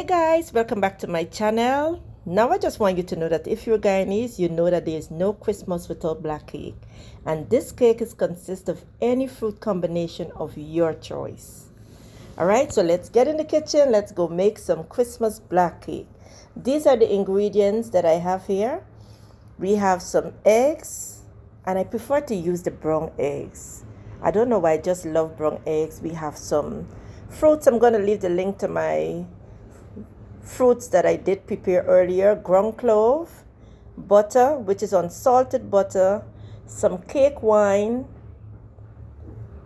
Hey guys, welcome back to my channel. Now I just want you to know that if you're Guyanese, you know that there is no Christmas without black cake. And this cake is consists of any fruit combination of your choice. Alright, so let's get in the kitchen. Let's go make some Christmas black cake. These are the ingredients that I have here. We have some eggs, and I prefer to use the brown eggs. I don't know why, I just love brown eggs. We have some fruits. I'm going to leave the link to my fruits that I did prepare earlier. Ground clove, butter, which is unsalted butter, some cake wine.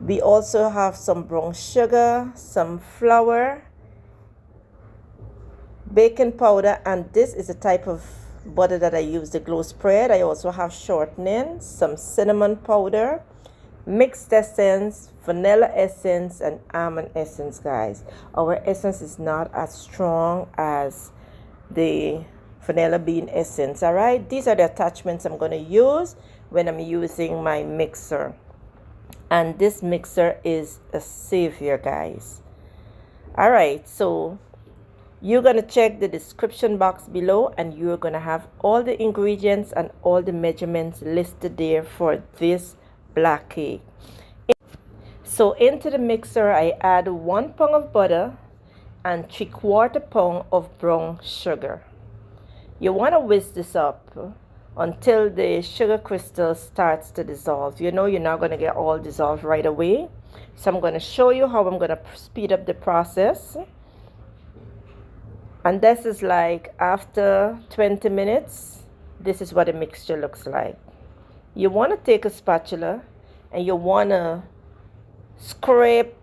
We also have some brown sugar, some flour, baking powder, and this is the type of butter that I use, the glow spread. I also have shortening, some cinnamon powder, mixed essence, vanilla essence, and almond essence, guys. Our essence is not as strong as the vanilla bean essence. All right, these are the attachments I'm going to use when I'm using my mixer, and this mixer is a savior, guys. All right, so you're going to check the description box below, and you're going to have all the ingredients and all the measurements listed there for this black cake. So into the mixer I add 1 pound of butter and 3/4 pound of brown sugar. You want to whisk this up until the sugar crystal starts to dissolve. You know, you're not going to get all dissolved right away, so I'm going to show you how I'm going to speed up the process. And this is like after 20 minutes, this is what the mixture looks like. You want to take a spatula and you want to scrape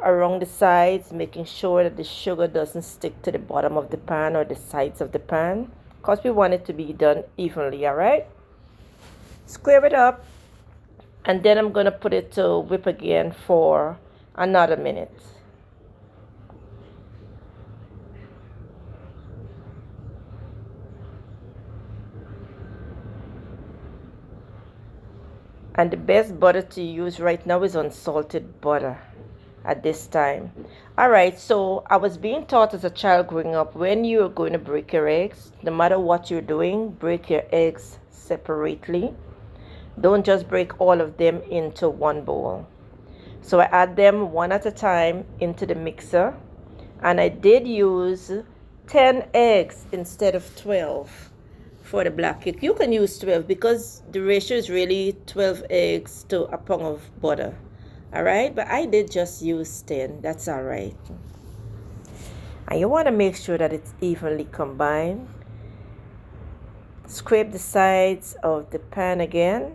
around the sides, making sure that the sugar doesn't stick to the bottom of the pan or the sides of the pan, because we want it to be done evenly. All right, scrape it up, and then I'm going to put it to whip again for another minute. And the best butter to use right now is unsalted butter at this time. All right, so I was being taught as a child growing up, when you're going to break your eggs, no matter what you're doing, break your eggs separately. Don't just break all of them into one bowl. So I add them one at a time into the mixer, and I did use 10 eggs instead of 12. For the black cake, you can use 12 because the ratio is really 12 eggs to a pound of butter. All right, but I did just use 10. That's all right. And you want to make sure that it's evenly combined. Scrape the sides of the pan again,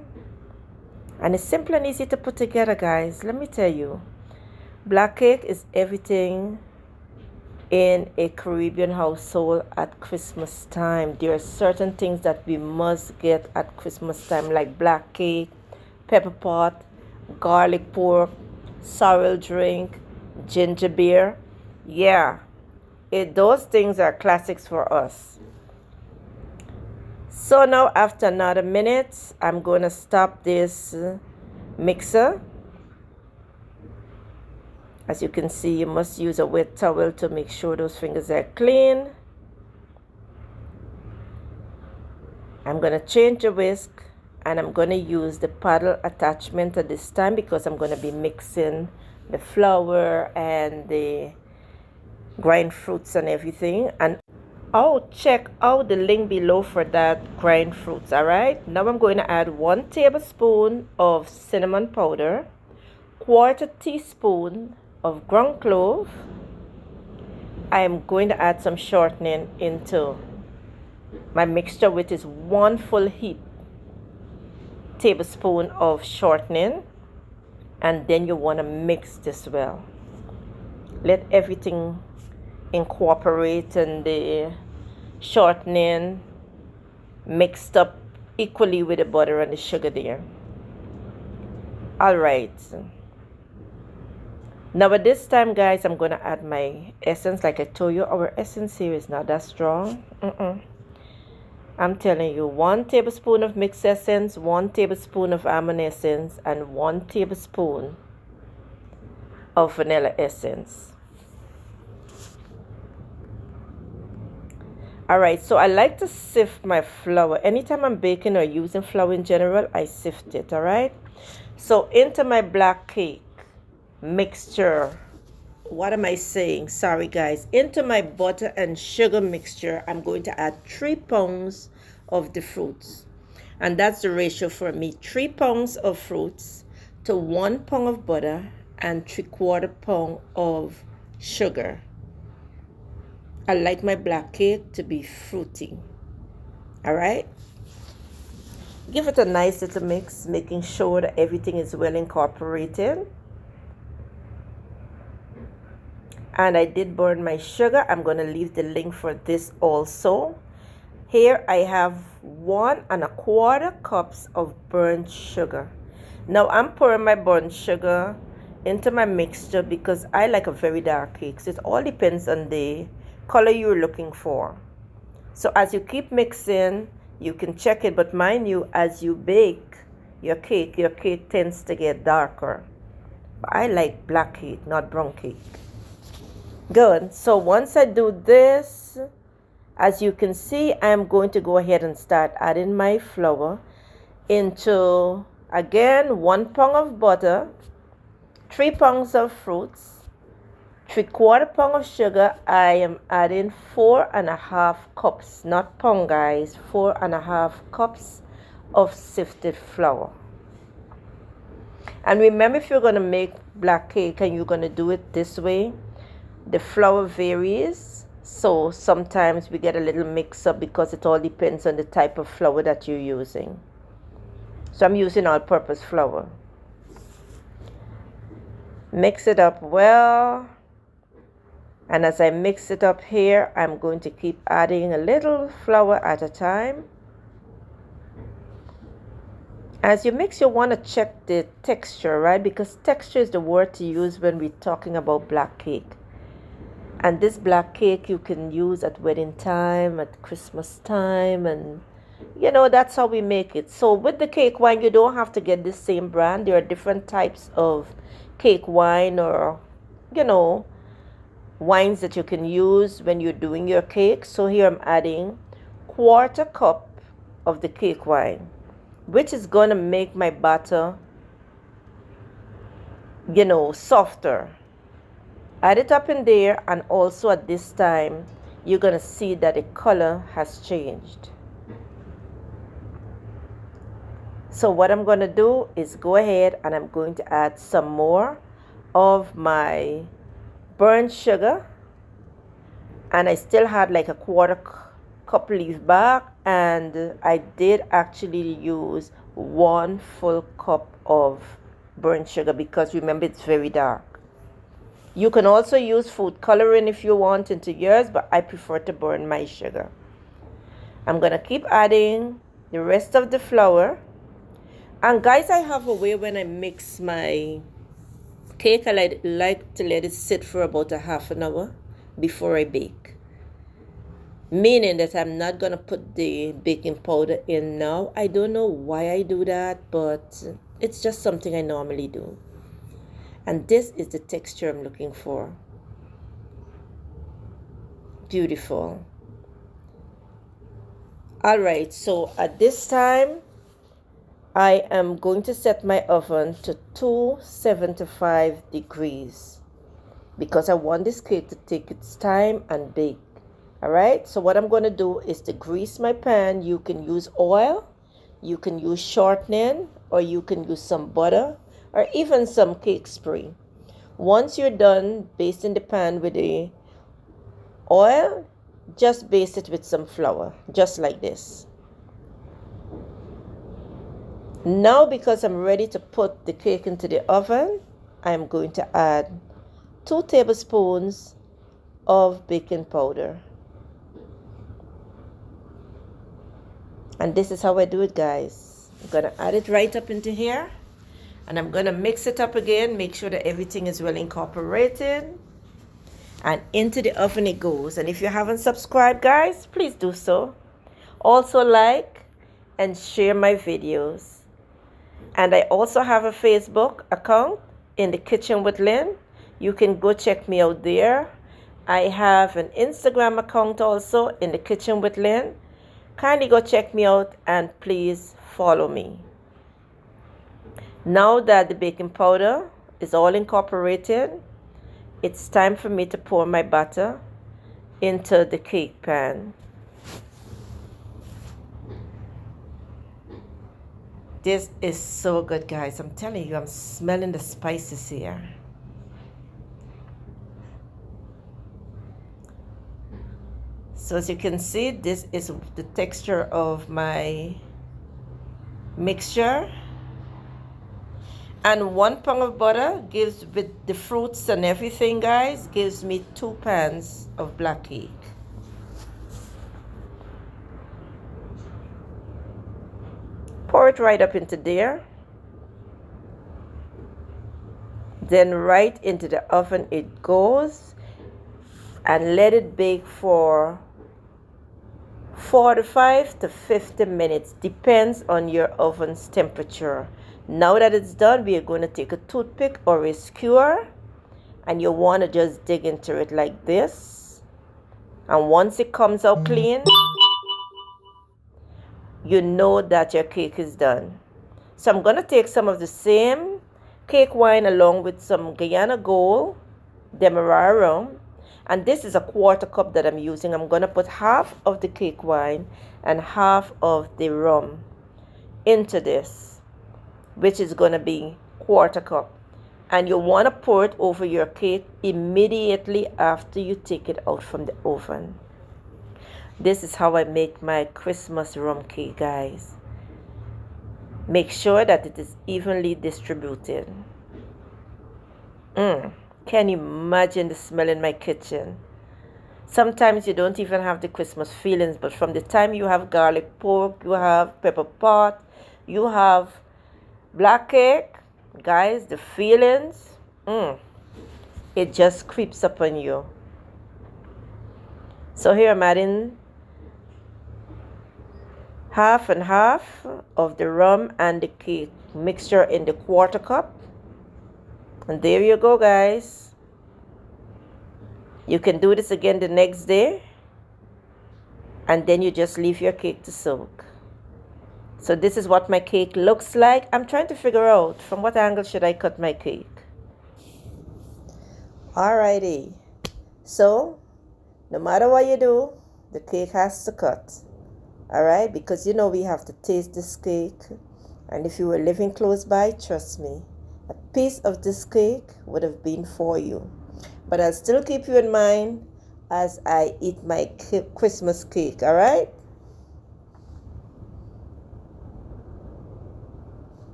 and it's simple and easy to put together, guys. Let me tell you, black cake is everything in a Caribbean household at Christmas time. There are certain things that we must get at Christmas time, like black cake, pepper pot, garlic pork, sorrel drink, ginger beer. Yeah, those things are classics for us. So now after another minute, I'm going to stop this mixer. As you can see, you must use a wet towel to make sure those fingers are clean. I'm going to change the whisk, and I'm going to use the paddle attachment at this time because I'm going to be mixing the flour and the grind fruits and everything. And I'll check out the link below for that grind fruits. All right, now I'm going to add 1 tablespoon of cinnamon powder, 1/4 teaspoon of ground clove. I am going to add some shortening into my mixture, which is 1 full heap tablespoon of shortening, and then you want to mix this well. Let everything incorporate and the shortening mixed up equally with the butter and the sugar there. All right, now at this time, guys, I'm going to add my essence. Like I told you, our essence here is not that strong. I'm telling you, 1 tablespoon of mixed essence, 1 tablespoon of almond essence, and 1 tablespoon of vanilla essence. All right, so I like to sift my flour. Anytime I'm baking or using flour in general, I sift it, all right? So into my black cake mixture, what am I saying? Sorry, guys. Into my butter and sugar mixture, I'm going to add 3 pounds of the fruits. And that's the ratio for me. 3 pounds of fruits to 1 pound of butter and 3/4 pound of sugar. I like my black cake to be fruity. All right? Give it a nice little mix, making sure that everything is well incorporated. And I did burn my sugar. I'm going to leave the link for this also. Here I have 1 1/4 cups of burnt sugar. Now I'm pouring my burnt sugar into my mixture because I like a very dark cake. So it all depends on the color you're looking for. So as you keep mixing, you can check it, but mind you, as you bake your cake tends to get darker. But I like black cake, not brown cake. Good. So once I do this, as you can see, I'm going to go ahead and start adding my flour into, again, 1 pound of butter, 3 pounds of fruits, 3/4 pound of sugar. I am adding 4.5 cups, not pound, guys, 4.5 cups of sifted flour. And remember, if you're going to make black cake and you're going to do it this way, the flour varies. So sometimes we get a little mix up because it all depends on the type of flour that you're using. So I'm using all-purpose flour. Mix it up well. And as I mix it up here, I'm going to keep adding a little flour at a time. As you mix, you want to check the texture, right? Because texture is the word to use when we're talking about black cake. And this black cake you can use at wedding time, at Christmas time, and you know, that's how we make it. So with the cake wine, you don't have to get the same brand. There are different types of cake wine, or you know, wines that you can use when you're doing your cake. So here I'm adding 1/4 cup of the cake wine, which is going to make my batter, you know, softer. Add it up in there, and also at this time you're going to see that the color has changed. So what I'm going to do is go ahead and I'm going to add some more of my burnt sugar, and I still had like a 1/4 cup leave back, and I did actually use 1 full cup of burnt sugar because remember, it's very dark. You can also use food coloring if you want into yours, but I prefer to burn my sugar. I'm going to keep adding the rest of the flour. And guys, I have a way when I mix my cake, I like to let it sit for about a half an hour before I bake. Meaning that I'm not going to put the baking powder in now. I don't know why I do that, but it's just something I normally do. And this is the texture I'm looking for. Beautiful. All right, so at this time, I am going to set my oven to 275 degrees because I want this cake to take its time and bake. All right, so what I'm going to do is to grease my pan. You can use oil, you can use shortening, or you can use some butter, or even some cake spray. Once you're done basting the pan with the oil, just baste it with some flour, just like this. Now, because I'm ready to put the cake into the oven, I'm going to add 2 tablespoons of baking powder. And this is how I do it, guys. I'm going to add it right up into here. And I'm going to mix it up again, make sure that everything is well incorporated. And into the oven it goes. And if you haven't subscribed, guys, please do so. Also like and share my videos. And I also have a Facebook account, In the Kitchen with Lynn. You can go check me out there. I have an Instagram account also, In the Kitchen with Lynn. Kindly go check me out and please follow me. Now that the baking powder is all incorporated, it's time for me to pour my butter into the cake pan. This is so good, guys. I'm telling you, I'm smelling the spices here. So as you can see, this is the texture of my mixture. And 1 pound of butter gives, with the fruits and everything, guys, gives me 2 pans of black cake. Pour it right up into there. Then right into the oven it goes, and let it bake for 45 to 50 minutes, depends on your oven's temperature. Now that it's done, we are going to take a toothpick or a skewer, and you want to just dig into it like this. And once it comes out clean, you know that your cake is done. So I'm going to take some of the same cake wine along with some Guyana Gold Demerara rum. And this is a 1/4 cup that I'm using. I'm going to put half of the cake wine and half of the rum into this, which is going to be 1/4 cup. And you want to pour it over your cake immediately after you take it out from the oven. This is how I make my Christmas rum cake, guys. Make sure that it is evenly distributed. Can you imagine the smell in my kitchen? Sometimes you don't even have the Christmas feelings, but from the time you have garlic pork, you have pepper pot, you have black cake, guys, the feelings, it just creeps up on you. So here I'm adding half and half of the rum and the cake mixture in the 1/4 cup. And there you go, guys. You can do this again the next day, and then you just leave your cake to soak. So this is what my cake looks like. I'm trying to figure out from what angle should I cut my cake. Alrighty. So no matter what you do, the cake has to cut. Alright, because you know we have to taste this cake. And if you were living close by, trust me, a piece of this cake would have been for you. But I'll still keep you in mind as I eat my Christmas cake, alright?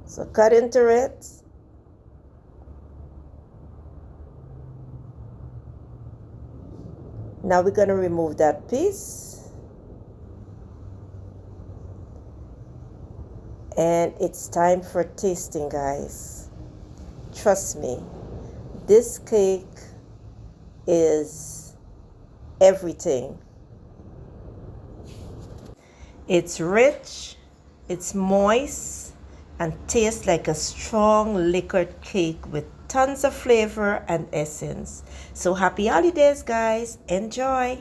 So cut into it. Now we're going to remove that piece. And it's time for tasting, guys. Trust me, this cake is everything. It's rich, it's moist, and tastes like a strong liquored cake with tons of flavor and essence. So happy holidays, guys. Enjoy.